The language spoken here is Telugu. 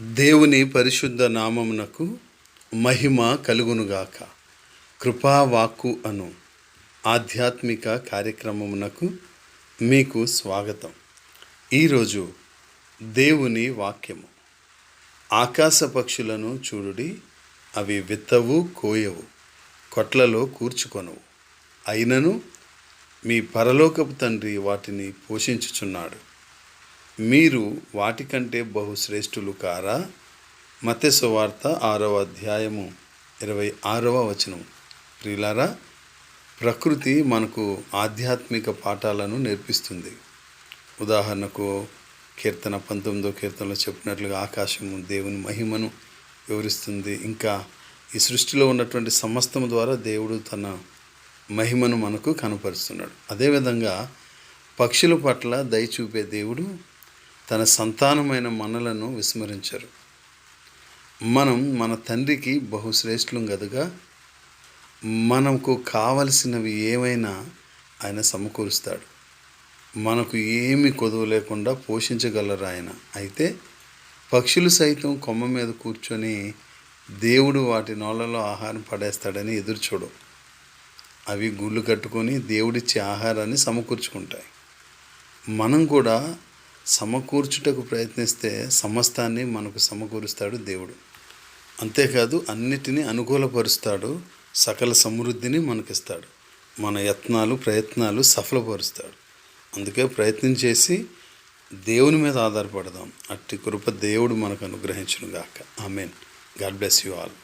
దేవుని పరిశుద్ధ నామమునకు మహిమ కలుగునుగాక. కృపావాక్కు అను ఆధ్యాత్మిక కార్యక్రమమునకు మీకు స్వాగతం. ఈరోజు దేవుని వాక్యము. ఆకాశ పక్షులను చూడుడి, అవి విత్తవు, కోయవు, కొట్లలో కూర్చుకొనవు, అయినను మీ పరలోకపు తండ్రి వాటిని పోషించుచున్నాడు. మీరు వాటికంటే బహుశ్రేష్ఠులు కారా? మత్తయి సువార్త 6వ అధ్యాయము 26వ వచనం. ప్రియులారా, ప్రకృతి మనకు ఆధ్యాత్మిక పాఠాలను నేర్పిస్తుంది. ఉదాహరణకు కీర్తన 19వ కీర్తనలో చెప్పినట్లుగా ఆకాశము దేవుని మహిమను వివరిస్తుంది. ఇంకా ఈ సృష్టిలో ఉన్నటువంటి సమస్తము ద్వారా దేవుడు తన మహిమను మనకు కనపరుస్తున్నాడు. అదేవిధంగా పక్షుల పట్ల దయ చూపే దేవుడు తన సంతానమైన మనలను విస్మరించరు. మనం మన తండ్రికి బహుశ్రేష్ఠులం గదుగా మనకు కావలసినవి ఏమైనా ఆయన సమకూరుస్తాడు. మనకు ఏమి కొదువు లేకుండా పోషించగలరు ఆయన. అయితే పక్షులు సైతం కొమ్మ మీద కూర్చొని దేవుడు వాటి నోళ్ళలో ఆహారం పడేస్తాడని ఎదురుచూడవు. అవి గుళ్ళు కట్టుకొని దేవుడిచ్చే ఆహారాన్ని సమకూర్చుకుంటాయి. మనం కూడా సమకూర్చుటకు ప్రయత్నిస్తే సమస్తాన్ని మనకు సమకూరుస్తాడు దేవుడు. అంతేకాదు అన్నిటినీ అనుకూలపరుస్తాడు, సకల సమృద్ధిని మనకిస్తాడు. మన ప్రయత్నాలు సఫలపరుస్తాడు. అందుకే ప్రయత్నం చేసి దేవుని మీద ఆధారపడదాం. అట్టి కృప దేవుడు మనకు అనుగ్రహించును గాక. Amen. God bless you all.